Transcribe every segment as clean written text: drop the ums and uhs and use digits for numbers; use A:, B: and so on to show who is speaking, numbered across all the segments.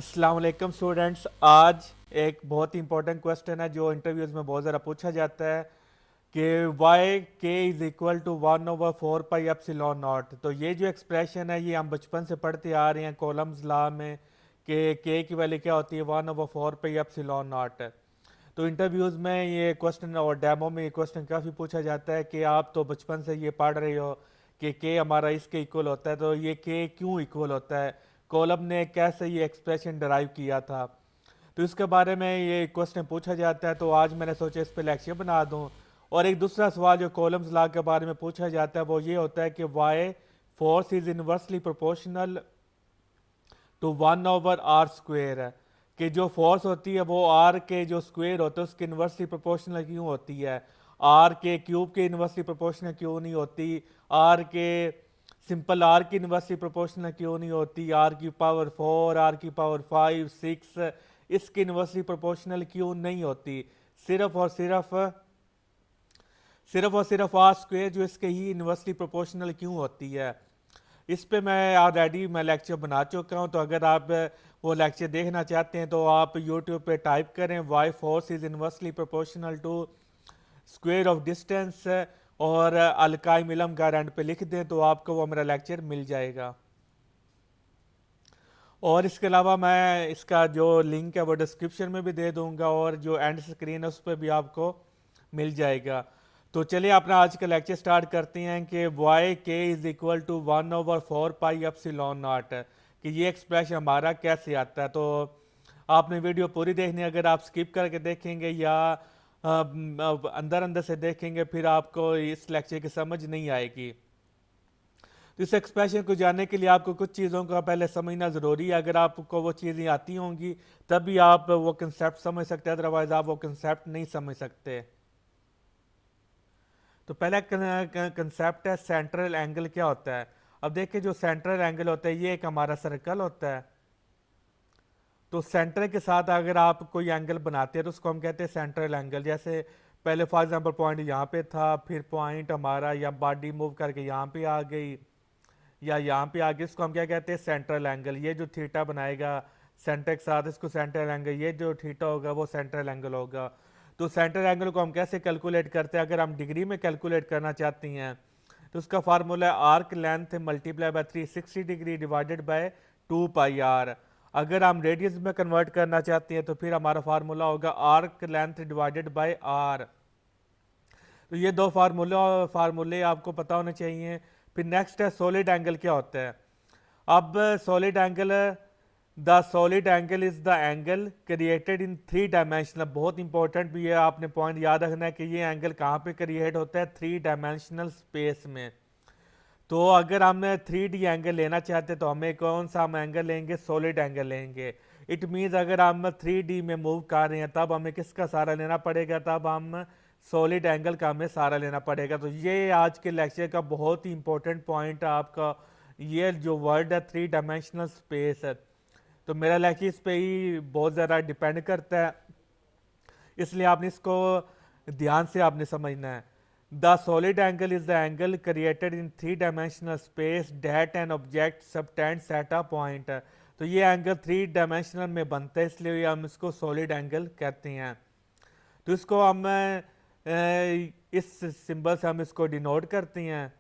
A: अस्सलाम वालेकुम स्टूडेंट्स। आज एक बहुत ही इंपॉर्टेंट क्वेश्चन है जो इंटरव्यूज में बहुत ज़्यादा पूछा जाता है कि why K is equal to 1/4 pi epsilon naught. तो ये जो एक्सप्रेशन है ये हम बचपन से पढ़ते आ रहे हैं कॉलम्स लॉ में कि के की वैल्यू क्या होती है 1/4 पाई एप्सिलॉन नॉट। तो इंटरव्यूज में ये क्वेश्चन और डेमो में ये क्वेश्चन काफ़ी पूछा जाता है कि आप तो बचपन से ये पढ़ रहे हो कि के हमारा इसके इक्वल होता है, तो ये के क्यों इक्वल होता है, कॉलम ने कैसे ये एक्सप्रेशन डराइव किया था। तो इसके बारे में ये क्वेश्चन पूछा जाता है, तो आज मैंने सोचा इस पे लेक्चर बना दूं। और एक दूसरा सवाल जो कॉलम्स लॉ के बारे में पूछा जाता है वो ये होता है कि why force is inversely proportional to 1/r² है कि जो फोर्स होती है वो आर के जो स्क्वेयर होता है उसके इन्वर्सली प्रोपोर्शनल क्यों होती है, आर के क्यूब के इन्वर्सली प्रोपोर्शनल क्यों नहीं होती, आर के सिंपल आर की इन्वर्सली प्रोपोर्शनल क्यों नहीं होती, आर की पावर 4, आर की पावर 5, 6 इसकी इन्वर्सली प्रोपोर्शनल क्यों नहीं होती। सिर्फ और सिर्फ सिर्फ और सिर्फ आर स्क्वेयर जो इसके ही इन्वर्सली प्रोपोर्शनल क्यों होती है। इस पे मैं ऑलरेडी मैं लेक्चर बना चुका हूँ, तो अगर आप वो लेक्चर देखना चाहते हैं तो आप यूट्यूब पे टाइप करें why force is inversely proportional to square of distance और अलकाई मिलम का एंड पे लिख दें तो आपको वो मेरा लेक्चर मिल जाएगा। और इसके अलावा मैं इसका जो लिंक है वो डिस्क्रिप्शन में भी दे दूंगा और जो एंड स्क्रीन है उस पर भी आपको मिल जाएगा। तो चलिए अपना आज का लेक्चर स्टार्ट करते हैं कि why K is equal to 1/4 pi epsilon naught कि ये एक्सप्रेशन हमारा कैसे आता है। तो आपने वीडियो पूरी देखनी है, अगर आप स्किप करके देखेंगे या अंदर अंदर से देखेंगे फिर आपको इस लेक्चर की समझ नहीं आएगी। तो इस एक्सप्रेशन को जानने के लिए आपको कुछ चीज़ों का पहले समझना ज़रूरी है। अगर आपको वो चीज़ें आती होंगी तभी आप वो कंसेप्ट समझ सकते हैं, अदरवाइज आप वो कंसेप्ट नहीं समझ सकते। तो पहला कंसेप्ट है सेंट्रल एंगल क्या होता है। अब देखिए जो सेंट्रल एंगल होता है ये एक हमारा सर्कल होता है। तो सेंटर के साथ अगर आप कोई एंगल बनाते हैं तो उसको हम कहते हैं सेंट्रल एंगल। जैसे पहले फॉर एग्जांपल पॉइंट यहाँ पे था, फिर पॉइंट हमारा या बॉडी मूव करके यहाँ पे आ गई या यहाँ पे आ गई, इसको हम क्या कहते हैं सेंट्रल एंगल। ये जो थीटा बनाएगा सेंटर के साथ इसको सेंट्रल एंगल, ये जो थीटा होगा वो सेंट्रल एंगल होगा। तो सेंट्रल एंगल को हम कैसे कैलकुलेट करते हैं, अगर हम डिग्री में कैलकुलेट करना चाहती हैं तो उसका फार्मूला है arc length multiply by 360 degree divided by 2 pi R. अगर हम रेडियस में कन्वर्ट करना चाहते हैं तो फिर हमारा फार्मूला होगा arc length divided by R. तो ये दो फार्मूले आपको पता होने चाहिए। फिर नेक्स्ट है सॉलिड एंगल क्या होता है। अब solid angle, the solid angle is the angle created in 3 dimensional. बहुत इंपॉर्टेंट भी है, आपने पॉइंट याद रखना है कि ये एंगल कहाँ पे क्रिएट होता है 3 डायमेंशनल स्पेस में। तो अगर हम 3D एंगल लेना चाहते हैं तो हमें कौन सा हम एंगल लेंगे, सॉलिड एंगल लेंगे। इट मीन्स अगर हम 3D में मूव कर रहे हैं तब हमें किसका सहारा लेना पड़ेगा, तब हम सॉलिड एंगल का हमें सहारा लेना पड़ेगा। तो ये आज के लेक्चर का बहुत ही इंपॉर्टेंट पॉइंट है आपका, ये जो वर्ड है 3 डायमेंशनल स्पेस है। तो मेरा लेक्चर इस पे ही बहुत ज़्यादा डिपेंड करता है, इसलिए आपने इसको ध्यान से आपने समझना है। The solid angle is the angle created in 3 dimensional space that an object subtends at a point. तो ये एंगल 3 डायमेंशनल में बनता है इसलिए हम इसको सॉलिड एंगल कहते हैं। तो इसको हम इस सिंबल से हम इसको डिनोट करते हैं।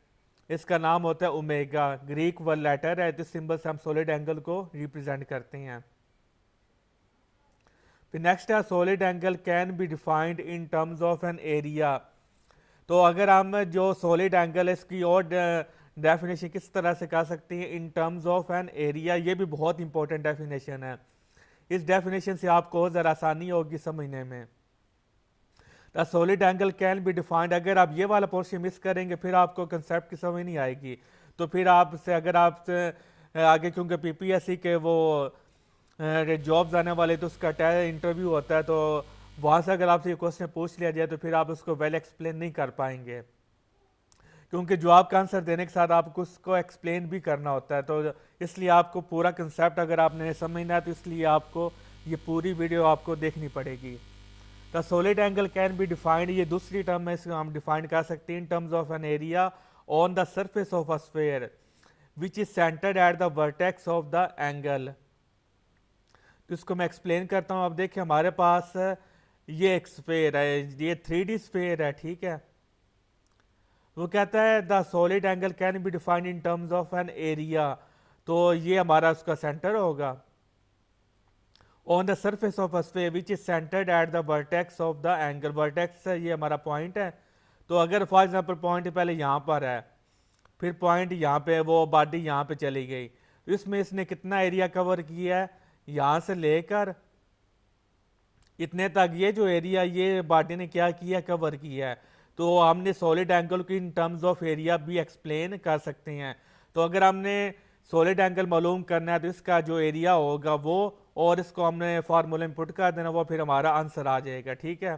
A: इसका नाम होता है ओमेगा, ग्रीक वर्ड लेटर है, तो इस सिंबल से हम सॉलिड एंगल को रिप्रेजेंट करते हैं। फिर नेक्स्ट है solid angle can be defined in terms of an area. तो अगर हम जो सॉलिड एंगल है इसकी और डेफिनेशन किस तरह से कर सकते हैं, in terms of an area. ये भी बहुत इंपॉर्टेंट डेफिनेशन है, इस डेफिनेशन से आपको ज़रा आसानी होगी समझने में। The solid angle can be defined, अगर आप ये वाला पोर्शन मिस करेंगे फिर आपको कंसेप्ट की समझ नहीं आएगी। तो फिर आपसे अगर आपसे आगे क्योंकि पीपीएससी के वो जॉब्स आने वाले तो उसका इंटरव्यू होता है, तो वहाँ से अगर आपसे ये क्वेश्चन पूछ लिया जाए तो फिर आप उसको वेल एक्सप्लेन नहीं कर पाएंगे, क्योंकि जवाब का आंसर देने के साथ आपको उसको एक्सप्लेन भी करना होता है। तो इसलिए आपको पूरा कंसेप्ट अगर आपने समझना है तो इसलिए आपको ये पूरी वीडियो आपको देखनी पड़ेगी। The solid angle can be defined, ये दूसरी टर्म है, इसको हम डिफाइन कर सकते हैं in terms of an area on the surface of a sphere which is centred at the vertex of the angle. तो इसको मैं एक्सप्लेन करता हूँ। अब देखिए हमारे पास ये एक स्फेयर है, ये 3D स्फेयर है, ठीक है। वो कहता है the solid angle can be defined in terms of an area, तो ये हमारा उसका सेंटर होगा। On the surface of a sphere which is centred at the vertex of the angle, vertex ये हमारा पॉइंट है। तो अगर फॉर एग्जांपल पॉइंट पहले यहाँ पर है, फिर पॉइंट यहाँ पे, वो बॉडी यहाँ पे चली गई, इसमें इसने कितना एरिया कवर किया है, यहाँ से लेकर इतने तक, ये जो एरिया ये बॉडी ने क्या किया, कवर किया है। तो हमने सॉलिड एंगल को इन टर्म्स ऑफ एरिया भी एक्सप्लेन कर सकते हैं। तो अगर हमने सॉलिड एंगल मालूम करना है तो इसका जो एरिया होगा वो, और इसको हमने फार्मूला इनपुट कर देना, वो फिर हमारा आंसर आ जाएगा, ठीक है।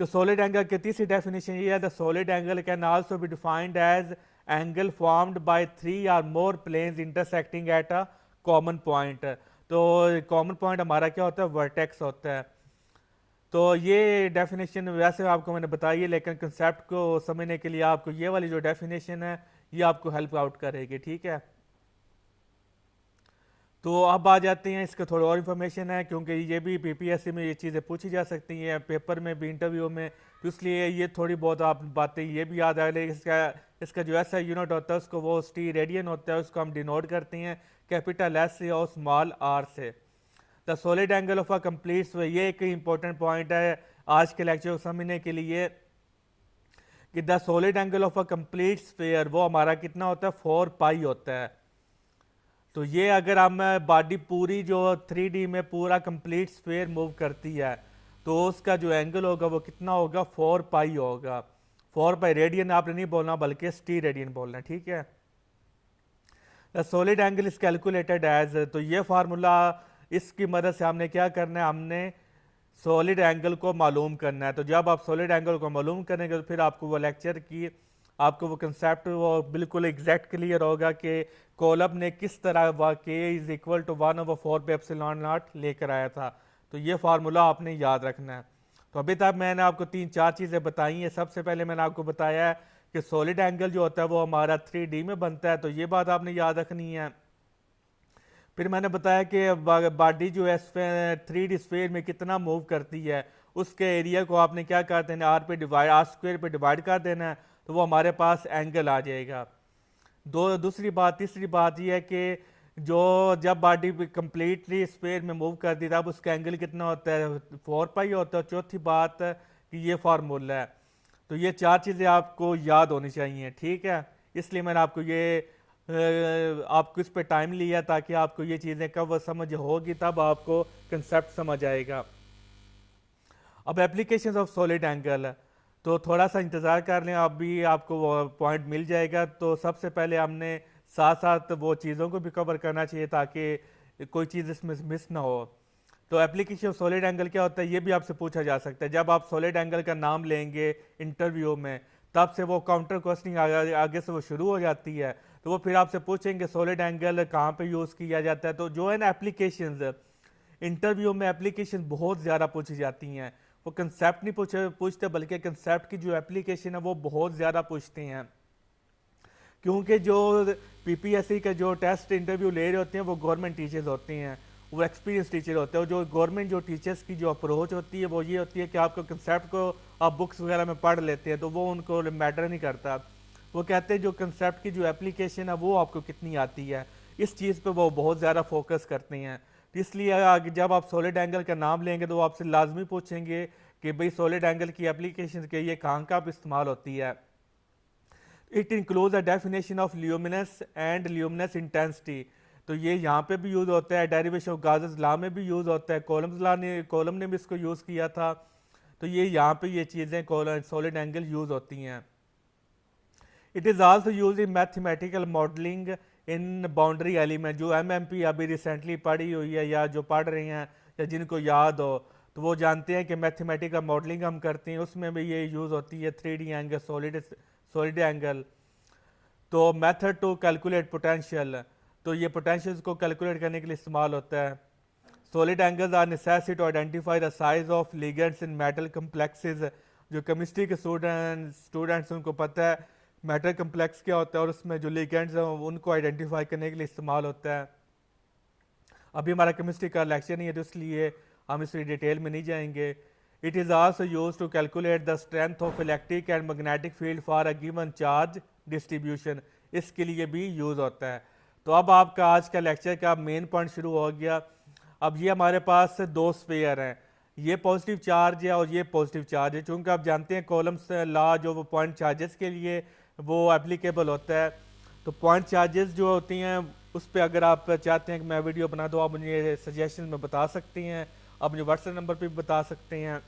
A: तो सॉलिड एंगल की तीसरी डेफिनेशन ये है, the solid angle can also be defined as angle formed by 3 or more planes intersecting at a common point. तो कॉमन पॉइंट हमारा क्या होता है, वर्टेक्स होता है। तो ये डेफिनेशन वैसे आपको मैंने बताई है, लेकिन कंसेप्ट को समझने के लिए आपको ये वाली जो डेफिनेशन है ये आपको हेल्प आउट करेगी, ठीक है। तो अब आ जाते हैं, इसका थोड़ा और इन्फॉर्मेशन है, क्योंकि ये भी पीपीएससी में ये चीज़ें पूछी जा सकती हैं, पेपर में भी, इंटरव्यू में, तो इसलिए ये थोड़ी बहुत आप बातें ये भी याद आ रही। इसका जो ऐसा यूनिट होता है उसको वो स्टी रेडियन होता है, उसको हम डिनोट करते हैं कैपिटल एस से और स्मॉल आर से। The solid angle of a complete, ये एक इंपॉर्टेंट पॉइंट है आज के लेक्चर को समझने के लिए, कि the solid angle of a complete sphere वो हमारा कितना होता है, 4 पाई होता है। तो ये अगर हम बॉडी पूरी जो 3D में पूरा कंप्लीट स्फीयर मूव करती है तो उसका जो एंगल होगा वो कितना होगा, 4 पाई होगा। 4 पाई रेडियन आपने नहीं बोलना बल्कि स्टी रेडियन बोलना, ठीक है। The solid angle is calculated as, तो ये फार्मूला, इसकी मदद से हमने क्या करना है, हमने सॉलिड एंगल को मालूम करना है। तो जब आप सॉलिड एंगल को मालूम करेंगे तो फिर आपको वो लेक्चर की, आपको वो कंसेप्ट वो बिल्कुल एग्जैक्ट क्लियर होगा कि कोलब ने किस तरह के is equal to 1/4 pi epsilon not लेकर आया था। तो ये फार्मूला आपने याद रखना है। तो अभी तक मैंने आपको 3-4 चीज़ें बताई हैं। सबसे पहले मैंने आपको बताया है कि सॉलिड एंगल जो होता है वो हमारा 3D में बनता है, तो ये बात आपने याद रखनी है। फिर मैंने बताया कि बॉडी जो है 3D स्फीयर में कितना मूव करती है, उसके एरिया को आपने क्या कर देना, आर स्क्वायर पे डिवाइड कर देना है, तो वो हमारे पास एंगल आ जाएगा। तीसरी बात यह है कि जो जब बॉडी कंप्लीटली स्फीयर में मूव कर दी तब उसका एंगल कितना होता है, 4 पाई होता है। चौथी बात कि ये फार्मूला है। तो ये 4 चीज़ें आपको याद होनी चाहिए, ठीक है। इसलिए मैंने आपको आपको इस पे टाइम लिया ताकि आपको ये चीज़ें कब समझ होगी तब आपको कंसेप्ट समझ आएगा। अब एप्लीकेशंस ऑफ सॉलिड एंगल, तो थोड़ा सा इंतज़ार कर लें, अभी आपको वो पॉइंट मिल जाएगा। तो सबसे पहले हमने साथ साथ वो चीज़ों को भी कवर करना चाहिए ताकि कोई चीज़ इसमें मिस ना हो। तो एप्लीकेशन ऑफ सॉलिड एंगल क्या होता है ये भी आपसे पूछा जा सकता है। जब आप सॉलिड एंगल का नाम लेंगे इंटरव्यू में तब से वो काउंटर क्वेश्चनिंग आगे से वो शुरू हो जाती है। तो वो फिर आपसे पूछेंगे सॉलिड एंगल कहाँ पे यूज़ किया जाता है। तो जो है ना एप्लीकेशंस, इंटरव्यू में एप्लीकेशन बहुत ज़्यादा पूछी जाती हैं। वो कंसेप्ट नहीं पूछते बल्कि कंसेप्ट की जो एप्लीकेशन है वो बहुत ज़्यादा पूछते हैं, क्योंकि जो पीपीएससी का जो टेस्ट इंटरव्यू ले रहे होते हैं वो गवर्नमेंट टीचर्स होते हैं, वो एक्सपीरियंस टीचर होते हैं। और जो गवर्नमेंट जो टीचर्स की जो अप्रोच होती है वो ये होती है कि आपको कंसेप्ट को आप बुक्स वगैरह में पढ़ लेते हैं तो वो उनको मैटर नहीं करता। वो कहते हैं जो कंसेप्ट की जो एप्लीकेशन है वो आपको कितनी आती है, इस चीज़ पे वो बहुत ज़्यादा फोकस करते हैं। तो इसलिए जब आप सॉलिड एंगल का नाम लेंगे तो वो आपसे लाजमी पूछेंगे कि भाई सॉलिड एंगल की एप्लीकेशन के ये कहाँ कहाँ इस्तेमाल होती है। It include the definition of luminous and luminous intensity, तो ये यहाँ पे भी यूज़ होता है। डेरिवेशन ऑफ गाउस लॉ में भी यूज़ होता है, कॉलम ने भी इसको यूज़ किया था। तो ये यहाँ पे ये चीज़ें सॉलिड एंगल यूज़ होती हैं। It is also use in mathematical modelling in boundary element, जो एमएमपी अभी रिसेंटली पढ़ी हुई है या जो पढ़ रही हैं या जिनको याद हो तो वो जानते हैं कि मैथमेटिकल मॉडलिंग हम करते हैं, उसमें भी ये यूज़ होती है 3D एंगल, सॉलिड एंगल। तो मेथड टू कैलकुलेट पोटेंशियल, तो ये पोटेंशियल को कैलकुलेट करने के लिए इस्तेमाल होता है। Solid angles are necessary to identify the size of ligands in metal complexes, जो केमिस्ट्री के स्टूडेंट्स उनको पता है मेटल कम्प्लेक्स क्या होता है और उसमें जो लिगेंड्स हैं उनको आइडेंटिफाई करने के लिए इस्तेमाल होता है। अभी हमारा केमिस्ट्री का लेक्चर नहीं है तो इसलिए हम इसकी डिटेल में नहीं जाएंगे। It is also use to calculate the strength of electric and magnetic field for a given charge distribution, इसके लिए भी यूज़ होता है। तो अब आपका आज का लेक्चर का मेन पॉइंट शुरू हो गया। अब ये हमारे पास दो स्फीयर हैं, ये पॉजिटिव चार्ज है और ये पॉजिटिव चार्ज है। चूंकि आप जानते हैं कॉलम्स लॉ जो वो पॉइंट चार्जेस के लिए वो एप्लीकेबल होता है। तो पॉइंट चार्जेस जो होती हैं उस पर अगर आप चाहते हैं कि मैं वीडियो बना दूँ, आप मुझे सजेशन में बता सकती हैं, आप मुझे व्हाट्सएप नंबर पे भी बता सकते हैं।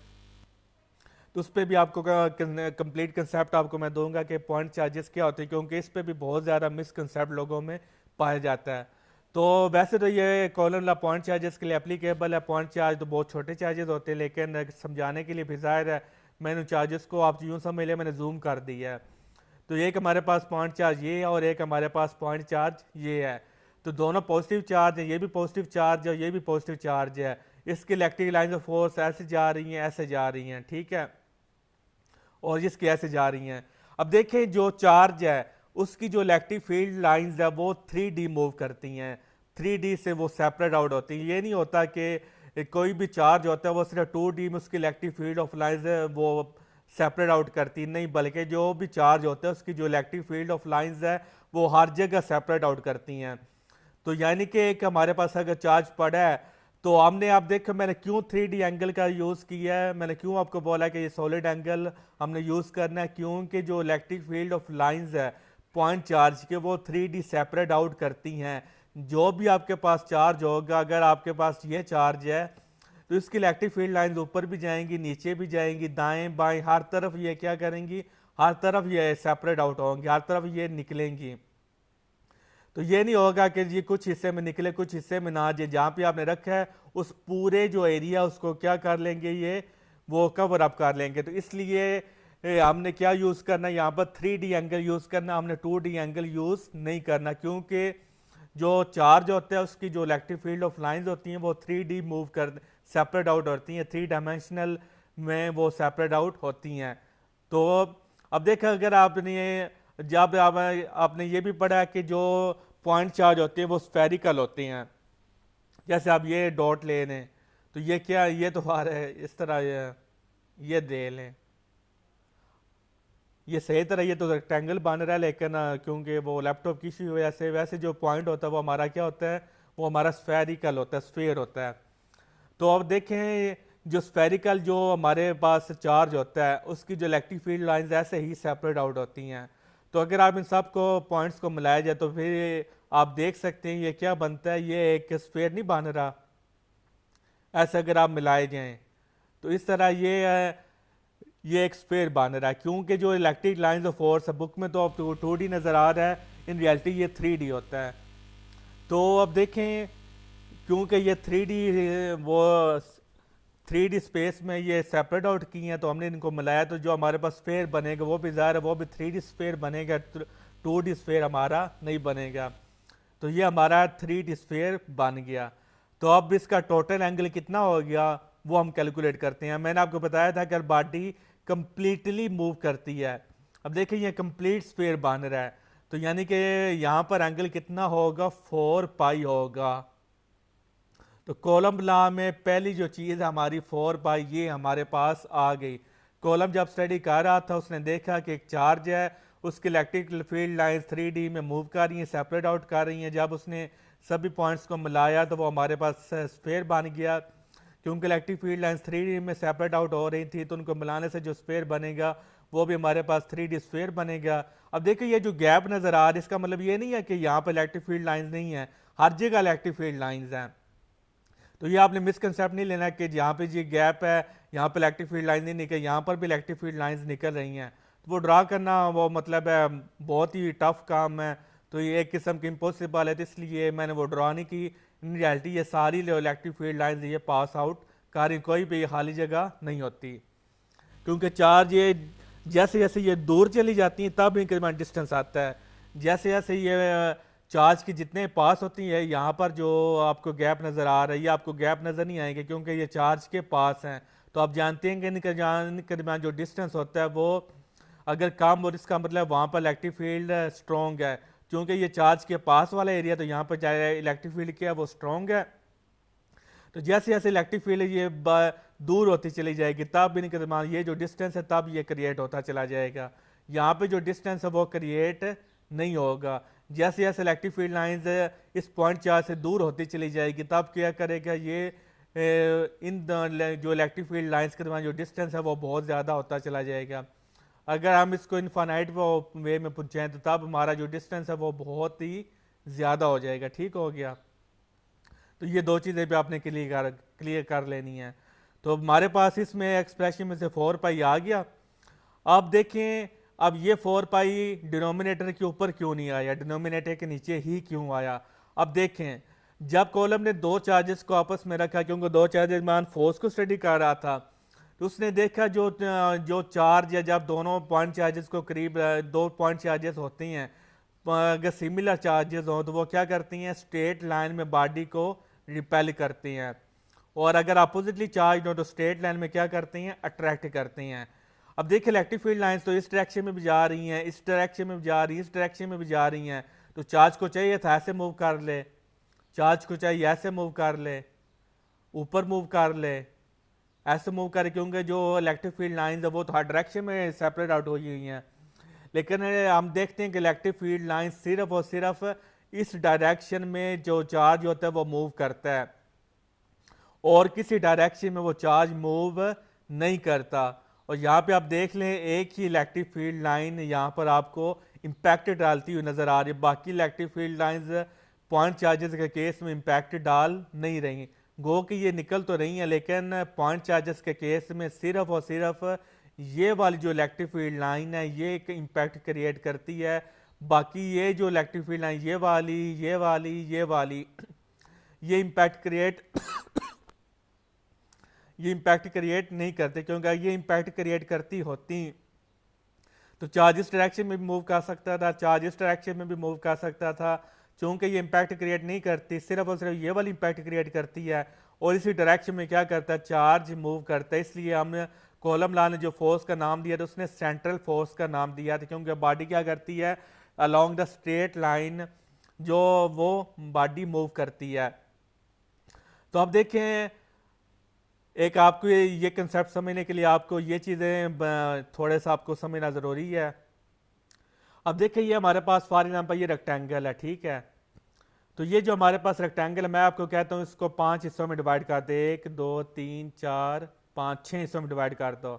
A: तो उस पर भी आपको कंप्लीट कंसेप्ट आपको मैं दूंगा कि पॉइंट चार्जेस क्या होते हैं, क्योंकि इस पर भी बहुत ज़्यादा मिसकंसेप्ट लोगों में पाया जाता है। तो वैसे तो ये कॉलम ला पॉइंट चार्जेस के लिए एप्लीकेबल है। पॉइंट चार्ज तो बहुत छोटे चार्जेस होते हैं, लेकिन समझाने के लिए भी ज़ाहिर है मैंने चार्जेस को आप यूँ समझ लिया, मैंने जूम कर दिया है। तो एक हमारे पास पॉइंट चार्ज ये है और एक हमारे पास पॉइंट चार्ज ये है। तो दोनों पॉजिटिव चार्ज है, ये भी पॉजिटिव चार्ज है और ये भी पॉजिटिव चार्ज है। इसकी इलेक्ट्रिक लाइंस ऑफ फोर्स ऐसे जा रही हैं, ऐसे जा रही हैं, ठीक है, और इसकी ऐसे जा रही हैं। अब देखें जो चार्ज है उसकी जो इलेक्ट्रिक फील्ड लाइंस है वो 3D मूव करती हैं, 3D से वो सेपरेट आउट होती हैं। ये नहीं होता कि कोई भी चार्ज होता है वो सिर्फ 2D में उसकी इलेक्ट्रिक फील्ड ऑफ लाइंस है वो सेपरेट आउट करती नहीं, बल्कि जो भी चार्ज होता है उसकी जो इलेक्ट्रिक फील्ड ऑफ लाइंस है वो हर जगह सेपरेट आउट करती हैं। तो यानी कि एक हमारे पास अगर चार्ज पड़ा है तो हमने, आप देखो मैंने क्यों 3D एंगल का यूज़ किया है, मैंने क्यों आपको बोला कि ये सॉलिड एंगल हमने यूज़ करना है, क्योंकि जो इलेक्ट्रिक फील्ड ऑफ लाइंस है पॉइंट चार्ज के वो 3D सेपरेट आउट करती हैं। जो भी आपके पास चार्ज होगा, अगर आपके पास ये चार्ज है तो इसकी इलेक्ट्रिक फील्ड लाइंस ऊपर भी जाएंगी, नीचे भी जाएंगी, दाएं बाएं हर तरफ ये क्या करेंगी, हर तरफ ये सेपरेट आउट होंगी, हर तरफ ये निकलेंगी। तो ये नहीं होगा कि ये कुछ हिस्से में निकले कुछ हिस्से में ना जाए, जहाँ पे आपने रखा है उस पूरे जो एरिया उसको क्या कर लेंगे, ये वो कवर अप कर लेंगे। तो इसलिए हमने क्या यूज़ करना है यहाँ पर 3D एंगल यूज़ करना, हमने 2D एंगल यूज़ नहीं करना, क्योंकि जो चार्ज होता है उसकी जो इलेक्ट्रिक फील्ड ऑफ लाइंस होती हैं वो 3D मूव कर सेपरेट आउट होती हैं, 3 डायमेंशनल में वो सेपरेट आउट होती हैं। तो अब देखा अगर आपने जब आपने ये भी पढ़ा कि जो पॉइंट चार्ज होते हैं वो स्फेरिकल होते हैं। जैसे आप ये डॉट ले लें तो ये क्या, ये तो आ रहा है इस तरह, ये दे लें, ये सही तरह ये तो रेक्टेंगल बन रहा है, लेकिन क्योंकि वो लैपटॉप की इशू की वजह से वैसे जो पॉइंट होता है वो हमारा क्या होता है, वो हमारा स्फेरिकल होता है, स्फीयर होता है। तो अब देखें जो स्फेरिकल जो हमारे पास चार्ज होता है उसकी जो इलेक्ट्रिक फील्ड लाइंस ऐसे ही सेपरेट आउट होती हैं। तो अगर आप इन सब को पॉइंट्स को मिलाया जाए तो फिर आप देख सकते हैं ये क्या बनता है, ये एक स्फीयर नहीं बन रहा, ऐसे अगर आप मिलाए जाएं तो इस तरह ये एक स्फीयर बन रहा है, क्योंकि जो इलेक्ट्रिक लाइंस ऑफ फोर्स है बुक में तो अब 2D नज़र आ रहा है, इन रियलिटी ये 3D होता है। तो अब देखें क्योंकि ये 3D स्पेस में ये सेपरेट आउट की हैं तो हमने इनको मिलाया, तो जो हमारे पास स्फीयर बनेगा वो भी ज़ाहिर है वो भी 3D स्फीयर बनेगा, 2D स्फीयर हमारा नहीं बनेगा। तो ये हमारा 3D स्फीयर बन गया। तो अब इसका टोटल एंगल कितना हो गया वो हम कैलकुलेट करते हैं। मैंने आपको बताया था कि बॉडी कंप्लीटली मूव करती है। अब देखिए ये कंप्लीट स्फीयर बन रहा है, तो यानी कि यहाँ पर एंगल कितना होगा, 4 पाई होगा। तो कॉलम लॉ में पहली जो चीज़ हमारी 4 पाई ये हमारे पास आ गई। कॉलम जब स्टडी कर रहा था उसने देखा कि एक चार्ज है, उसकी इलेक्ट्रिक फील्ड लाइंस 3D में मूव कर रही हैं, सेपरेट आउट कर रही हैं। जब उसने सभी पॉइंट्स को मिलाया तो वो हमारे पास स्फीयर बन गया, क्योंकि इलेक्ट्रिक फील्ड लाइंस 3D में सेपरेट आउट हो रही थी, तो उनको मिलाने से जो स्फीयर बनेगा वो भी हमारे पास 3D स्फीयर बनेगा। अब देखिए ये जो गैप नज़र आ रहा है इसका मतलब ये नहीं है कि यहाँ पर इलेक्ट्रिक फील्ड लाइंस नहीं है, हर जगह इलेक्ट्रिक फील्ड लाइंस हैं। तो ये आपने मिसकंसेप्ट नहीं लेना कि जहाँ पे ये गैप है यहाँ पे इलेक्ट्रिक फील्ड लाइंस नहीं निकल, यहाँ पर भी इलेक्ट्रिक फील्ड लाइंस निकल रही हैं। तो वो ड्रा करना वो मतलब है बहुत ही टफ काम है, तो ये एक किस्म की इम्पॉसिबल है, तो इसलिए मैंने वो ड्रा नहीं की। इन रियलिटी ये सारी इलेक्ट्रिक फील्ड लाइंस ये पास आउट कर रही, कोई भी खाली जगह नहीं होती, क्योंकि चार्ज ये जैसे जैसे ये दूर चली जाती हैं तब इंक्रीमेंट डिस्टेंस आता है। जैसे जैसे ये चार्ज की जितने पास होती है, यहाँ पर जो आपको गैप नज़र आ रहा है ये आपको गैप नज़र नहीं आएंगे क्योंकि ये चार्ज के पास हैं। तो आप जानते हैं कि इनके दरमियान जो डिस्टेंस होता है वो अगर कम और इसका मतलब वहाँ पर इलेक्ट्रिक फील्ड स्ट्रॉन्ग है, क्योंकि ये चार्ज के पास वाला एरिया, तो यहाँ पर चाहे इलेक्ट्रिक फील्ड क्या है वो स्ट्रॉन्ग है। तो जैसे जैसे इलेक्ट्रिक फील्ड ये दूर होती चली जाएगी तब इनके दरमियान ये जो डिस्टेंस है तब ये क्रिएट होता चला जाएगा। यहाँ पे जो डिस्टेंस है वो क्रिएट नहीं होगा। जैसे जैसे इलेक्ट्रिक फील्ड लाइंस इस पॉइंट चार्ज से दूर होती चली जाएगी तब क्या करेगा ये जो इलेक्ट्रिक फील्ड लाइंस के दरमियान जो डिस्टेंस है वो बहुत ज़्यादा होता चला जाएगा। अगर हम इसको इनफाइनाइट वे में पहुँचाएँ तो तब हमारा जो डिस्टेंस है वो बहुत ही ज़्यादा हो जाएगा। ठीक हो गया। तो ये दो चीज़ें भी आपने क्लियर कर लेनी है। तो हमारे पास इसमें एक्सप्रेशन में से 4 पाई आ गया। अब देखें अब ये 4 पाई डिनोमिनेटर के ऊपर क्यों नहीं आया, डिनोमिनेटर के नीचे ही क्यों आया। अब देखें जब कॉलम ने दो चार्जेस को आपस में रखा, क्योंकि दो चार्जेस मान फोर्स को स्टडी कर रहा था, तो उसने देखा जो चार्ज या जब दोनों पॉइंट चार्जेस को करीब दो पॉइंट चार्जेस होती हैं, अगर सिमिलर चार्जेस हो तो वो क्या करती हैं स्ट्रेट लाइन में बॉडी को रिपेल करती हैं, और अगर अपोजिटली चार्ज हो तो स्ट्रेट लाइन में क्या करती हैं अट्रैक्ट करती हैं। अब देखिए इलेक्ट्रिक फील्ड लाइंस तो इस डायरेक्शन में भी जा रही हैं, इस डायरेक्शन में भी जा रही हैं, इस डायरेक्शन में भी जा रही हैं, तो चार्ज को चाहिए था ऐसे मूव कर ले, चार्ज को चाहिए ऐसे मूव कर ले, ऊपर मूव कर ले, ऐसे मूव करे, क्योंकि जो इलेक्ट्रिक फील्ड लाइंस है वो तो हर डायरेक्शन में सेपरेट आउट हुई हुई हैं। लेकिन हम देखते हैं कि इलेक्ट्रिक फील्ड लाइन सिर्फ और सिर्फ इस डायरेक्शन में जो चार्ज होता है वो मूव करता है, और किसी डायरेक्शन में वो चार्ज मूव नहीं करता। और यहाँ पे आप देख लें एक ही इलेक्ट्रिक फील्ड लाइन यहाँ पर आपको इम्पैक्ट डालती हुई नजर आ रही है, बाकी electric field lines point charges के केस में इम्पैक्ट डाल नहीं रही। गो कि ये निकल तो रही है, लेकिन पॉइंट चार्जेस के केस में सिर्फ और सिर्फ ये वाली जो इलेक्ट्रिक फील्ड लाइन है ये एक इम्पैक्ट क्रिएट करती है। बाकी ये जो इलेक्ट्रिक फील्ड लाइन ये वाली ये इम्पैक्ट क्रिएट ये इम्पैक्ट क्रिएट नहीं करते, क्योंकि ये इम्पैक्ट क्रिएट करती होती तो चार्ज इस डायरेक्शन में भी मूव कर सकता था, चार्ज इस डायरेक्शन में भी मूव कर सकता था। चूंकि ये इम्पैक्ट क्रिएट नहीं करती, सिर्फ और सिर्फ ये वाली इम्पैक्ट क्रिएट करती है, और इसी डायरेक्शन में क्या करता है चार्ज मूव करता है। इसलिए हमने कॉलम लॉ ने जो फोर्स का नाम दिया था उसने सेंट्रल फोर्स का नाम दिया था, क्योंकि बॉडी क्या करती है अलोंग द स्ट्रेट लाइन जो वो बॉडी मूव करती है। तो अब देखें एक आपको ये कंसेप्ट समझने के लिए आपको ये चीज़ें थोड़े सा आपको समझना ज़रूरी है। अब देखिए ये हमारे पास फॉर एग्जाम्पल ये रेक्टेंगल है, ठीक है। तो ये जो हमारे पास रेक्टेंगल है मैं आपको कहता हूँ इसको 5 हिस्सों में डिवाइड कर दे, 1 2 3 4 5 6 हिस्सों में डिवाइड कर दो।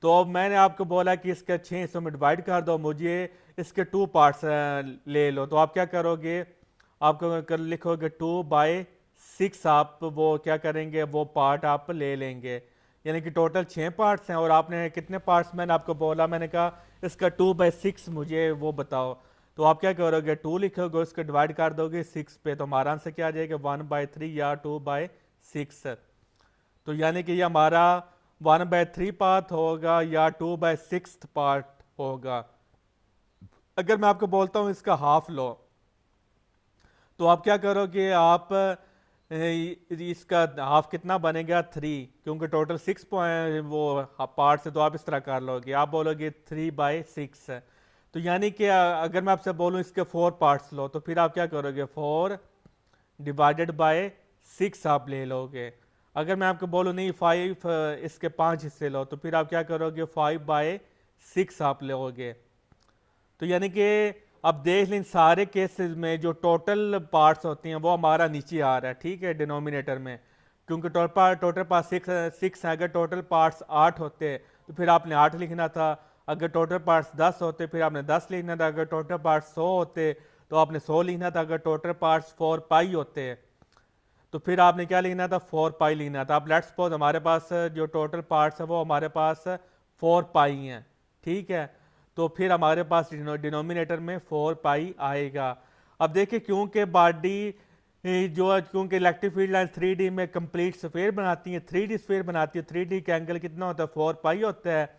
A: तो अब मैंने आपको बोला कि इसके 6 हिस्सों में डिवाइड कर दो, मुझे इसके 2 पार्ट्स ले लो। तो आप क्या करोगे, आपको लिखोगे 2/6, आप वो क्या करेंगे वो पार्ट आप ले लेंगे, यानी कि टोटल 6 पार्ट्स हैं। और आपने कितने पार्ट्स मैंने आपको बोला, मैंने कहा इसका 2/6 मुझे वो बताओ। तो आप क्या करोगे 2 लिखोगे, उसको डिवाइड कर दोगे 6 पे, तो हमारा आंसर क्या आ जाएगा 1/3 या 2/6। तो यानी कि ये हमारा 1/3 पार्ट होगा या 2/6 पार्ट होगा। अगर मैं आपको बोलता हूँ इसका हाफ लो, तो आप क्या करोगे, आप इसका हाफ कितना बनेगा 3, क्योंकि टोटल 6 वो पार्ट्स है, तो आप इस तरह कर लोगे, आप बोलोगे 3/6। तो यानी कि अगर मैं आपसे बोलूं इसके 4 पार्ट्स लो, तो फिर आप क्या करोगे 4 डिवाइडेड बाय 6 आप ले लोगे। अगर मैं आपको बोलूं नहीं 5 इसके 5 हिस्से लो, तो फिर आप क्या करोगे 5/6 आप लोगे। तो यानी कि अब देख लें सारे केसेस में जो टोटल पार्ट्स होती हैं वो हमारा नीचे आ रहा है, ठीक है, डिनोमिनेटर में, क्योंकि टोटल पार्ट 6 है। अगर टोटल पार्ट्स 8 होते तो फिर आपने 8 लिखना था, अगर टोटल पार्ट्स 10 होते फिर आपने 10 लिखना था, अगर टोटल पार्ट्स 100 होते तो आपने 100 लिखना था, अगर टोटल पार्ट्स 4 पाई होते तो फिर आपने क्या लिखना था 4 पाई लिखना था। अब लेट्स सपोज हमारे पास जो टोटल पार्ट्स है वो हमारे पास 4 पाई हैं, ठीक है, तो फिर हमारे पास डिनोमिनेटर में 4 पाई आएगा। अब देखिए क्योंकि बॉडी क्योंकि इलेक्ट्रिक फील्ड लाइन 3D में कंप्लीट स्फीयर बनाती है, 3D स्फीयर बनाती है, 3D का एंगल कितना होता है 4 पाई होता है,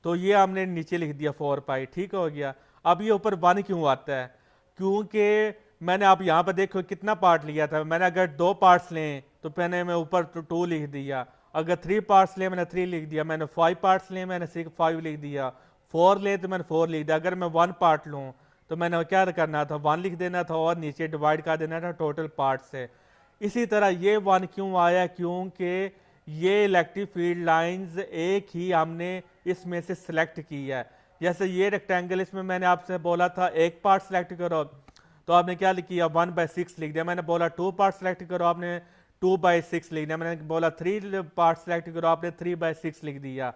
A: तो ये हमने नीचे लिख दिया 4 पाई, ठीक हो गया। अब ये ऊपर 1 क्यों आता है, क्योंकि मैंने आप यहाँ पर देखो कितना पार्ट लिया था, मैंने अगर 2 पार्ट्स लें तो मैंने मैं ऊपर 2 लिख दिया, अगर 3 पार्ट्स ले मैंने 3 लिख दिया, मैंने 5 पार्ट्स ले मैंने 5 लिख दिया, 4 ले तो मैंने 4 लिख दिया। अगर मैं 1 पार्ट लूँ तो मैंने क्या करना था 1 लिख देना था और नीचे डिवाइड कर देना था टोटल पार्ट से। इसी तरह ये वन क्यों आया, क्योंकि ये इलेक्ट्रिक फील्ड लाइंस एक ही हमने इसमें से सिलेक्ट की है। जैसे ये रेक्टेंगल, इसमें मैंने आपसे बोला था एक पार्ट सिलेक्ट करो, तो आपने क्या किया 1/6 लिख दिया। मैंने बोला 2 पार्ट सिलेक्ट करो, आपने 2/6 लिख दिया। मैंने बोला 3 पार्ट सिलेक्ट करो, आपने 3/6 लिख दिया।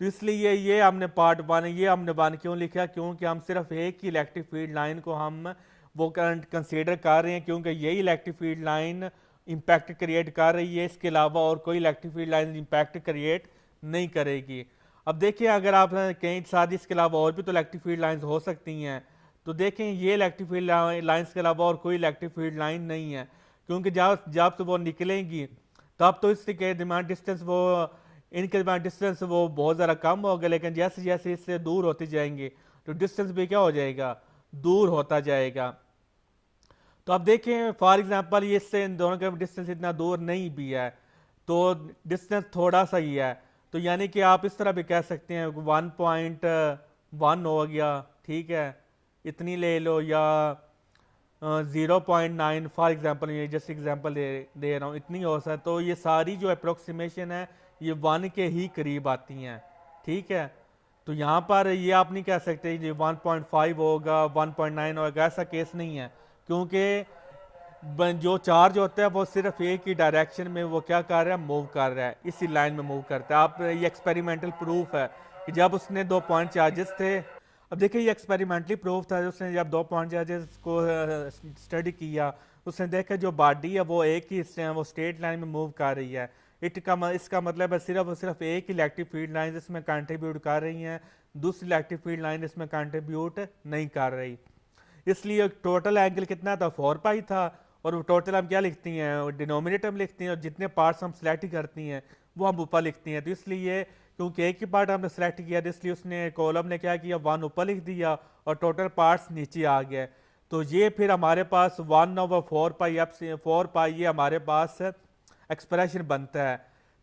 A: तो इसलिए ये हमने पार्ट 1, ये हमने 1 क्यों लिखा, क्योंकि हम सिर्फ एक ही इलेक्ट्रिक फील्ड लाइन को हम वो करंट कंसीडर कर रहे हैं, क्योंकि यही electric field line impact create कर रही है। इसके अलावा और कोई electric field line impact create नहीं करेगी। अब देखिए, अगर आप कहीं साथ इसके अलावा और भी तो इलेक्ट्रिक फील्ड लाइंस हो सकती हैं, तो देखें ये इलेक्ट्रिक फील्ड लाइंस के अलावा और कोई इलेक्ट्रिक फील्ड लाइन नहीं है, क्योंकि जब जब से वो निकलेंगी तब तो इसके डिमांड डिस्टेंस वो इनके डिमांड डिस्टेंस वो बहुत ज़्यादा कम होगा, लेकिन जैसे जैसे इससे दूर होती जाएंगी तो डिस्टेंस भी क्या हो जाएगा, दूर होता जाएगा। तो अब देखें फॉर एग्जांपल ये इससे इन दोनों का डिस्टेंस इतना दूर नहीं भी है, तो डिस्टेंस थोड़ा सा ही है। तो यानी कि आप इस तरह भी कह सकते हैं 1.1 हो गया, ठीक है, इतनी ले लो, या 0.9 फॉर एग्जांपल, ये जस्ट एग्जांपल दे रहा हूँ, इतनी हो सकता। तो ये सारी जो अप्रोक्सीमेशन है ये 1 के ही करीब आती हैं, ठीक है। तो यहाँ पर ये आप नहीं कह सकते ये 1.5 होगा 1.9 होगा, ऐसा केस नहीं है, क्योंकि जो चार्ज होता है वो सिर्फ एक ही डायरेक्शन में वो क्या कर रहा है, मूव कर रहा है, इसी लाइन में मूव करता है। आप ये एक्सपेरिमेंटल प्रूफ है कि जब उसने 2 पॉइंट चार्जेस थे, अब देखिए ये एक्सपेरिमेंटली प्रूफ था, उसने जब 2 पॉइंट चार्जेस को स्टडी किया, उसने देखा जो बॉडी है वो एक ही वो स्ट्रेट लाइन में मूव कर रही है। इसका मतलब है सिर्फ और सिर्फ एक इलेक्ट्रिक फील्ड लाइन इसमें कंट्रीब्यूट कर रही हैं, दूसरी इलेक्ट्रिक फील्ड लाइन इसमें कंट्रीब्यूट नहीं कर रही। इसलिए टोटल एंगल कितना था, 4 पाई था, और टोटल हम क्या लिखती हैं, डिनोमिनेटर में लिखती हैं, और जितने पार्ट्स हम सेलेक्ट करती हैं वो हम ऊपर लिखती हैं। तो इसलिए क्योंकि एक ही पार्ट हमने सेलेक्ट किया, तो इसलिए उसने कॉलम ने क्या किया 1 ऊपर लिख दिया और टोटल पार्ट्स नीचे आ गए। तो ये फिर हमारे पास 1/4 पाई ये हमारे पास एक्सप्रेशन बनता है।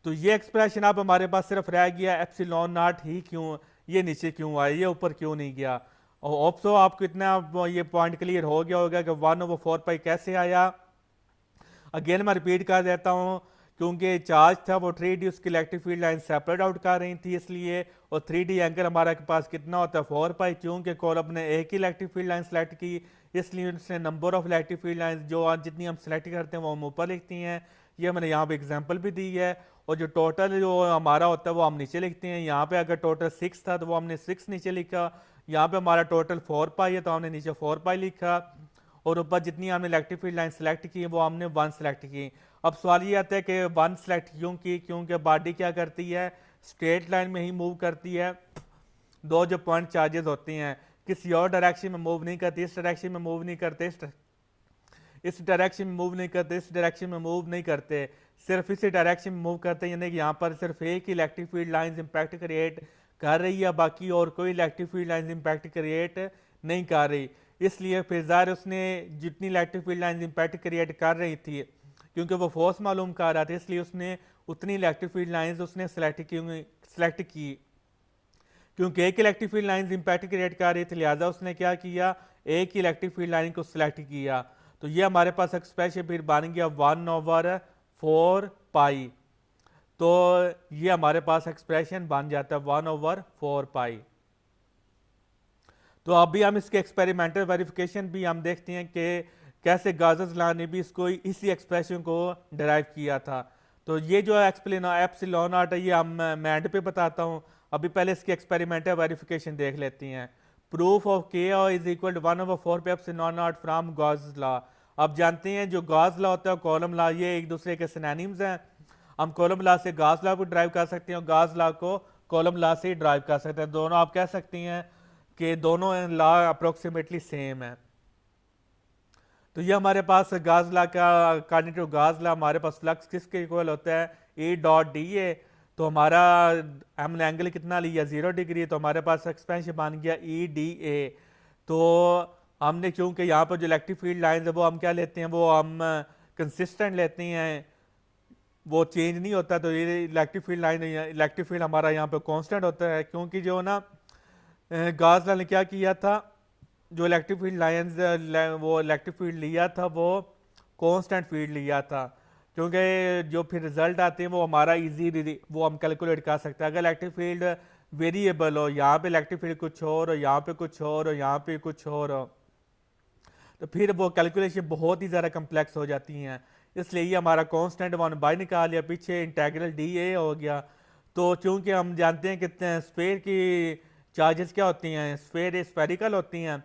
A: तो ये एक्सप्रेशन अब हमारे पास सिर्फ रह गया एप्सिलॉन नॉट ही क्यों, ये नीचे क्यों आया, ये ऊपर क्यों नहीं गया। और ऑप्सो आपको इतना ये पॉइंट क्लियर हो गया होगा कि 1/4 पाई कैसे आया। अगेन मैं रिपीट कर देता हूँ, क्योंकि चार्ज था वो 3D, उसकी electric field line separate out कर रही थी इसलिए, और 3D एंगल हमारे पास कितना होता है 4 पाई, क्योंकि कॉलम ने एक ही इलेक्ट्रिक फील्ड लाइन सेलेक्ट की, इसलिए उसने number of electric field line जो जितनी हम सेलेक्ट करते हैं वो हम ऊपर लिखती हैं। ये मैंने यहाँ पे एग्जांपल भी दी है। और जो टोटल जो हमारा होता है वो हम नीचे लिखते हैं। यहाँ पे अगर टोटल 6 था तो वो हमने 6 नीचे लिखा, यहाँ पे हमारा टोटल 4 पाई है तो हमने नीचे 4 पाई लिखा, और ऊपर जितनी हमने इलेक्ट्रिक फील्ड लाइन सेलेक्ट की वो हमने 1 सेलेक्ट की। अब सवाल ये आता है कि 1 सेलेक्ट क्यों की, क्योंकि बॉडी क्या करती है, स्ट्रेट लाइन में ही मूव करती है। दो जो पॉइंट चार्जेस होते हैं किसी और डायरेक्शन में मूव नहीं करती, इस डायरेक्शन में मूव नहीं करते, इस डायरेक्शन में मूव नहीं करते, इस डायरेक्शन में मूव नहीं करते, सिर्फ इसी डायरेक्शन में मूव करते हैं। यानी कि यहाँ पर सिर्फ एक ही electric field lines impact create कर रही है, बाकी और कोई electric field lines impact create नहीं कर रही। इसलिए फिर ज़ाहिर उसने जितनी electric field lines impact create कर रही थी, क्योंकि वो फोर्स मालूम कर रहा था, इसलिए उसने उतनी इलेक्ट्रिक फील्ड लाइंस उसने सेलेक्ट की। क्योंकि एक electric field lines impact create कर रही थी, लिहाजा उसने क्या किया, एक ही इलेक्ट्रिक फील्ड लाइन को सिलेक्ट किया। तो ये हमारे पास एक्सप्रेशन फिर बन गया 1/4 पाई। तो ये हमारे पास एक्सप्रेशन बन जाता है 1/4 पाई। तो अभी हम इसके एक्सपेरिमेंटल वेरिफिकेशन भी हम देखते हैं कि कैसे गाजस लॉ ने भी इसको इसी एक्सप्रेशन को डिराइव किया था। तो ये जो एप्सिलॉन नॉट है ये हम मैं एंड पे बताता हूँ। अभी पहले इसकी एक्सपेरिमेंटल वेरिफिकेशन देख लेती हैं। प्रूफ ऑफ के is equal to 1/4 pi epsilon not from Gauss law. अब जानते हैं जो गॉस लॉ होता है कॉलम लॉ, ये एक दूसरे के सिनोनिम्स हैं। हम कॉलम लॉ से गॉस लॉ को ड्राइव कर सकते हैं और गॉस लॉ को कॉलम लॉ से ड्राइव कर सकते हैं। दोनों आप कह सकती हैं कि दोनों लॉ अप्रोक्सीमेटली सेम है। तो ये हमारे पास गॉस लॉ का अकॉर्डिंग टू गॉस लॉ हमारे पास फ्लक्स किसके इक्वल होता है, E.dA। तो हमारा हमने एंगल कितना लिया 0 डिग्री, तो हमारे पास एक्सपेंशन बन गया E.dA। तो हमने क्योंकि यहाँ पर जो इलेक्ट्रिक फील्ड लाइंस है वो हम क्या लेते हैं, वो हम कंसिस्टेंट लेते हैं, वो चेंज नहीं होता। तो ये इलेक्ट्रिक फील्ड हमारा यहाँ पे कांस्टेंट होता है, क्योंकि जो ना गॉस लॉ ने क्या किया था, जो इलेक्ट्रिक फील्ड लाइंस वो इलेक्ट्रिक फील्ड लिया था वो कांस्टेंट फील्ड लिया था। क्योंकि जो फिर रिजल्ट आते हैं वो हमारा इजी वो हम कैलकुलेट कर सकते हैं। अगर इलेक्ट्रिक फील्ड वेरिएबल हो, यहाँ पे इलेक्ट्रिक फील्ड कुछ और हो, यहाँ पे कुछ और हो, यहाँ पे कुछ और हो, तो फिर वो कैलकुलेशन बहुत ही ज़्यादा कम्प्लेक्स हो जाती हैं। इसलिए ये हमारा कांस्टेंट 1/, निकाल लिया, पीछे इंटेग्रल डी ए हो गया। तो चूंकि हम जानते हैं कि स्फेयर की चार्जेस क्या होती हैं, स्फेयर स्फेरिकल होती हैं,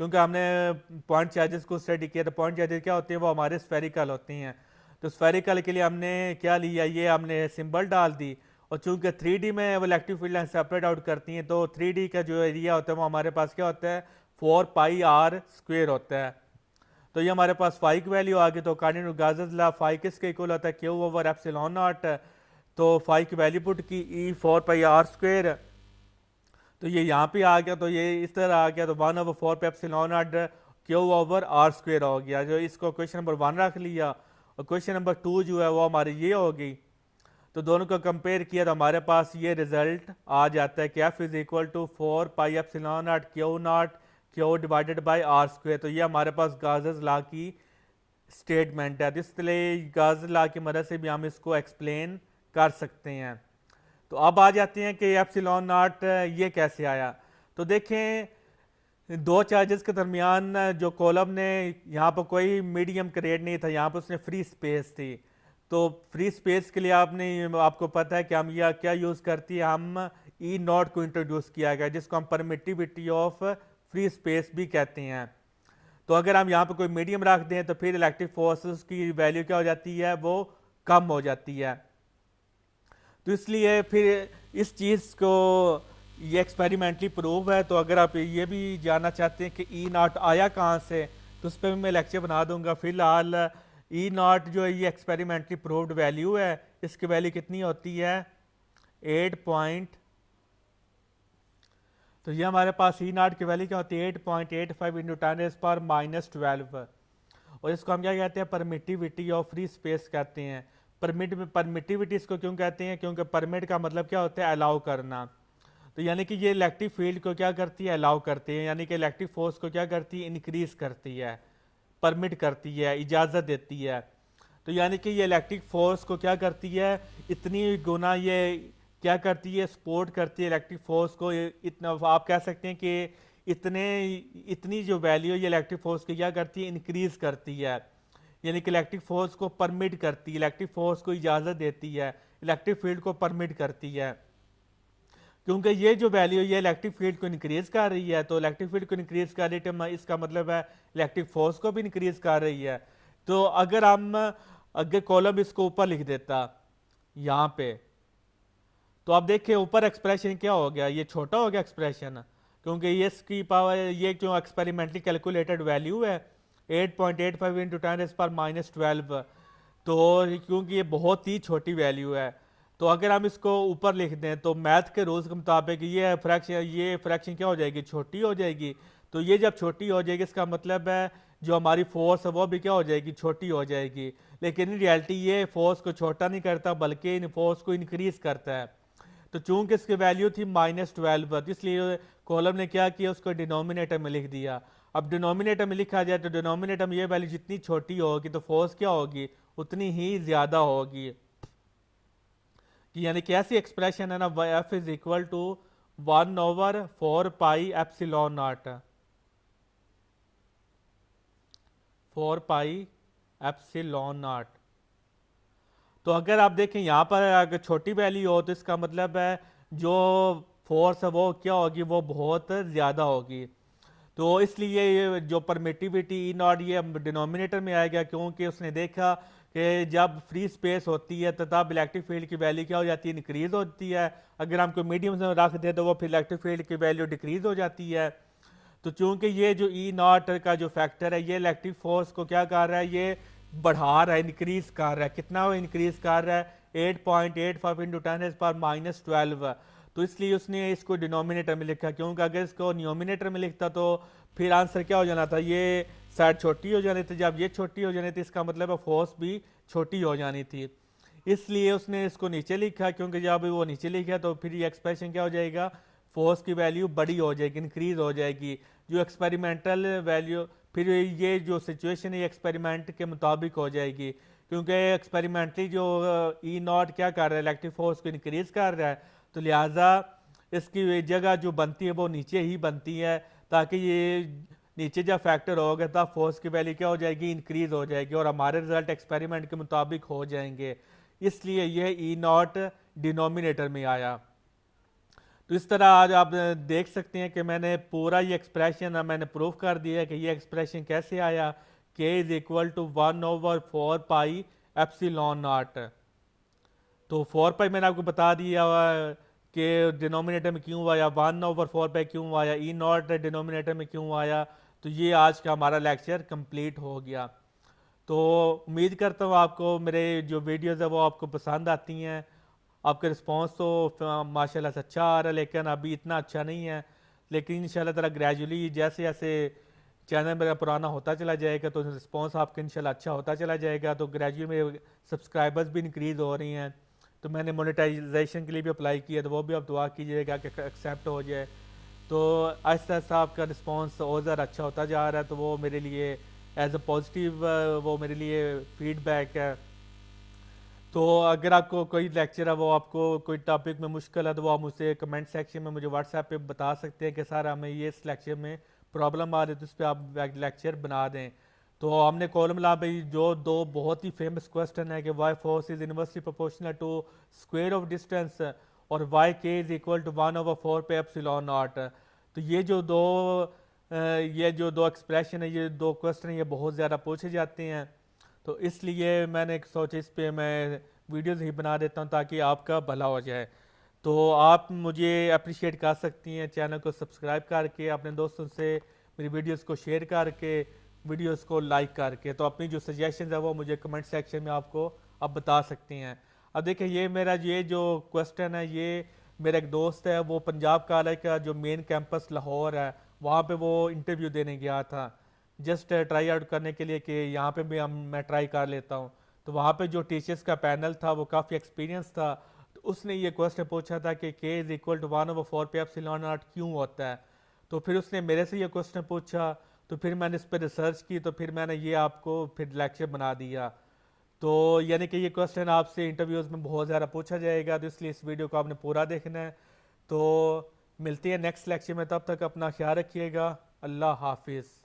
A: क्योंकि हमने पॉइंट चार्जेस को स्टडी किया, तो पॉइंट चार्जेस क्या होती हैं, वो हमारे स्फेरिकल होती हैं। तो स्फेरिकल के लिए हमने क्या लिया, ये हमने सिंबल डाल दी। और चूंकि 3D में वो इलेक्ट्रिक फील्ड सेपरेट आउट करती हैं, तो 3D का जो एरिया होता है वो हमारे पास क्या होता है, 4πr² होता है। तो ये हमारे पास फाई की वैल्यू आ गई। तो according to Gauss law phi किसके इक्वल होता है, Q/ε0। तो फाई की वैल्यू पुट की E 4πr²। तो ये यहाँ पे आ गया, तो ये इस तरह आ गया, तो 1/4πε0 Q/r² हो गया। जो इसको क्वेश्चन नंबर 1 रख लिया, और क्वेश्चन नंबर 2 जो है वो हमारी ये हो गई। तो दोनों को कंपेयर किया तो हमारे पास ये रिजल्ट आ जाता है कि F = 4πε0 Q/r²। तो ये हमारे पास गाउस लॉ की स्टेटमेंट है। तो इसलिए गाउस लॉ की मदद से भी हम इसको एक्सप्लेन कर सकते हैं। तो अब आ जाते हैं कि ε0 ये कैसे आया। तो देखें, दो चार्जेस के दरमियान जो कॉलम ने यहाँ पर कोई मीडियम क्रिएट नहीं था, यहाँ पर उसने फ्री स्पेस थी। तो फ्री स्पेस के लिए आपको पता है कि हम यह क्या यूज़ करती है, हम E0 को इंट्रोड्यूस किया गया, जिसको हम परमिटिविटी ऑफ फ्री स्पेस भी कहते हैं। तो अगर हम यहाँ पे कोई मीडियम रख दें तो फिर इलेक्ट्रिक फोर्सेस की वैल्यू क्या हो जाती है, वो कम हो जाती है। तो इसलिए फिर इस चीज़ को ये एक्सपेरिमेंटली प्रूव है। तो अगर आप ये भी जानना चाहते हैं कि E0 आया कहाँ से, तो उस पर मैं लेक्चर बना दूंगा। फिलहाल E0 जो है ये एक्सपेरिमेंटली प्रूव्ड वैल्यू है। इसकी वैल्यू कितनी होती है, 8 तो ये हमारे पास E0 की वैल्यू क्या होती है, 8.85 × 10⁻12। और इसको हम क्या कहते हैं, परमिटिविटी ऑफ फ्री स्पेस कहते हैं। परमिटिविटी इसको क्यों कहते हैं, क्योंकि परमिट का मतलब क्या होता है, अलाउ करना। तो यानी कि ये इलेक्ट्रिक फील्ड को क्या करती है, अलाउ करती है, यानी कि इलेक्ट्रिक फोर्स को क्या करती है, इंक्रीज करती है, परमिट करती है, इजाज़त देती है। तो यानी कि ये इलेक्ट्रिक फोर्स को क्या करती है, इतनी गुना ये क्या करती है, सपोर्ट करती है इलेक्ट्रिक फोर्स को। इतना आप कह सकते हैं कि इतनी जो वैल्यू है ये इलेक्ट्रिक फोर्स की क्या करती है, इंक्रीज करती है। यानी कि इलेक्ट्रिक फोर्स को परमिट करती है, इलेक्ट्रिक फोर्स को इजाज़त देती है, इलेक्ट्रिक फील्ड को परमिट करती है। क्योंकि ये जो वैल्यू ये इलेक्ट्रिक फील्ड को इंक्रीज कर रही है, तो इलेक्ट्रिक फील्ड को इंक्रीज कर रही है, इसका मतलब है इलेक्ट्रिक फोर्स को भी इंक्रीज कर रही है। तो अगर कॉलम इसको ऊपर लिख देता यहाँ पे, तो आप देखिए ऊपर एक्सप्रेशन क्या हो गया, ये छोटा हो गया एक्सप्रेशन, क्योंकि ये इसकी पावर, ये जो एक्सपेरिमेंटली कैलकुलेटेड वैल्यू है 8.85 × 10⁻12, तो क्योंकि ये बहुत ही छोटी वैल्यू है, तो अगर हम इसको ऊपर लिख दें तो मैथ के रूल्स के मुताबिक ये फ्रैक्शन क्या हो जाएगी, छोटी हो जाएगी। तो ये जब छोटी हो जाएगी इसका मतलब है जो हमारी फोर्स है वो भी क्या हो जाएगी, छोटी हो जाएगी। लेकिन इन रियलिटी ये फोर्स को छोटा नहीं करता बल्कि इन फोर्स को इंक्रीज करता है। तो चूंकि इसकी वैल्यू थी -12, तो इसलिए कॉलम ने क्या किया, उसको डिनोमिनेटर में लिख दिया। अब डिनोमिनेटर में लिखा जाए तो डिनोमिनेटर में ये वैल्यू जितनी छोटी होगी तो फोर्स क्या होगी, उतनी ही ज्यादा होगी। कि यानी कि ऐसी एक्सप्रेशन है ना, F = 1/4πε0, 4πε0। तो अगर आप देखें यहाँ पर अगर छोटी वैल्यू हो तो इसका मतलब है जो फोर्स है वो क्या होगी, वो बहुत ज़्यादा होगी। तो इसलिए ये जो परमिटिविटी E0 ये डिनोमिनेटर में आएगा, क्योंकि उसने देखा कि जब फ्री स्पेस होती है तो तब इलेक्ट्रिक फील्ड की वैल्यू क्या हो जाती है, इंक्रीज होती है। अगर हम कोई मीडियम से रख दें तो वो फिर इलेक्ट्रिक फील्ड की वैल्यू डिक्रीज हो जाती है। तो चूंकि ये जो E0 का जो फैक्टर है ये इलेक्ट्रिक फोर्स को क्या कर रहा है, ये बढ़ा रहा है, इंक्रीज कर रहा है। कितना वो इंक्रीज कर रहा है, 8.85 × 10⁻12। तो इसलिए उसने इसको डिनोमिनेटर में लिखा, क्योंकि अगर इसको न्यूमिनेटर में लिखता तो फिर आंसर क्या हो जाना था, ये साइड छोटी हो जानी थी। जब ये छोटी हो जानी थी इसका मतलब है फोर्स भी छोटी हो जानी थी। इसलिए उसने इसको नीचे लिखा, क्योंकि जब वो नीचे लिखा तो फिर ये एक्सप्रेशन क्या हो जाएगा, फोर्स की वैल्यू बड़ी हो जाएगी, इंक्रीज हो जाएगी। जो एक्सपेरिमेंटल वैल्यू, फिर ये जो सिचुएशन है एक्सपेरिमेंट के मुताबिक हो जाएगी, क्योंकि एक्सपेरिमेंटली जो ई नॉट क्या कर रहा है, इलेक्ट्रिक फोर्स को इंक्रीज कर रहा है, तो लिहाजा इसकी जगह जो बनती है वो नीचे ही बनती है, ताकि ये नीचे जब फैक्टर होगा तब फोर्स की वैल्यू क्या हो जाएगी, इंक्रीज हो जाएगी, और हमारे रिजल्ट एक्सपेरिमेंट के मुताबिक हो जाएंगे। इसलिए यह ई नॉट डिनोमिनेटर में आया। तो इस तरह आज आप देख सकते हैं कि मैंने पूरा ये एक्सप्रेशन मैंने प्रूव कर दिया है कि ये एक्सप्रेशन कैसे आया। K is equal to 1/4 pi epsilon naught. तो 4 पाई मैंने आपको बता दिया कि डिनोमिनेटर में क्यों आया, 1/4 पाई क्यों आया, ई नॉट डिनोमिनेटर में क्यों आया। तो ये आज का हमारा लेक्चर कंप्लीट हो गया। तो उम्मीद करता हूँ आपको मेरे जो वीडियोज़ है वो आपको पसंद आती हैं। आपका रिस्पांस तो माशाल्लाह से अच्छा आ रहा है, लेकिन अभी इतना अच्छा नहीं है। लेकिन इंशाल्लाह ताला ग्रेजुअली जैसे जैसे चैनल मेरा पुराना होता चला जाएगा तो रिस्पांस आपका इंशाल्लाह अच्छा होता चला जाएगा। तो ग्रेजुअली मेरे सब्सक्राइबर्स भी इंक्रीज़ हो रही हैं। तो मैंने मोनेटाइजेशन के लिए भी अप्लाई किया, तो वो भी आप दुआ कीजिएगा कि एक्सेप्ट हो जाए। तो आहिस्ता आहिस्ता आपका रिस्पांस और ज़्यादा अच्छा होता जा रहा है, तो वो मेरे लिए एज अ पॉजिटिव वो मेरे लिए फीडबैक है। तो अगर आपको कोई लेक्चर है, वो आपको कोई टॉपिक में मुश्किल है, तो वो आप मुझसे कमेंट सेक्शन में मुझे व्हाट्सएप पे बता सकते हैं कि सर हमें ये इस लेक्चर में प्रॉब्लम आ रही है, तो उस पर आप लेक्चर बना दें। तो हमने कॉलम ला भाई जो दो बहुत ही फेमस क्वेश्चन है कि why force is inversely proportional to square of distance, और why K is equal to 1/4 pi epsilon naught. तो ये जो दो एक्सप्रेशन है, ये दो क्वेश्चन ये बहुत ज़्यादा पूछे जाते हैं। तो इसलिए मैंने सोचा इस पे मैं वीडियोज़ ही बना देता हूँ ताकि आपका भला हो जाए। तो आप मुझे अप्रिशिएट कर सकती हैं चैनल को सब्सक्राइब करके, अपने दोस्तों से मेरी वीडियोस को शेयर करके, वीडियोस को लाइक करके। तो अपनी जो सजेशन है वो मुझे कमेंट सेक्शन में आपको आप बता सकती हैं। अब देखिए ये जो क्वेश्चन है, ये मेरा एक दोस्त है, वो पंजाब कॉलेज का जो मेन कैंपस लाहौर है वहाँ पे वो इंटरव्यू देने गया था, जस्ट ट्राई आउट करने के लिए कि यहाँ पे भी मैं ट्राई कर लेता हूँ। तो वहाँ पे जो टीचर्स का पैनल था वो काफ़ी एक्सपीरियंस था। तो उसने ये क्वेश्चन पूछा था कि के is equal to 1/4 pi epsilon not क्यों होता है। तो फिर उसने मेरे से ये क्वेश्चन पूछा, तो फिर मैंने इस पर रिसर्च की, तो फिर मैंने ये आपको फिर लेक्चर बना दिया। तो यानी कि ये क्वेश्चन आपसे इंटरव्यूज़ में बहुत ज़्यादा पूछा जाएगा, तो इसलिए इस वीडियो को आपने पूरा देखना है। तो मिलती है नेक्स्ट लेक्चर में, तब तक अपना ख्याल रखिएगा। अल्लाह हाफिज़।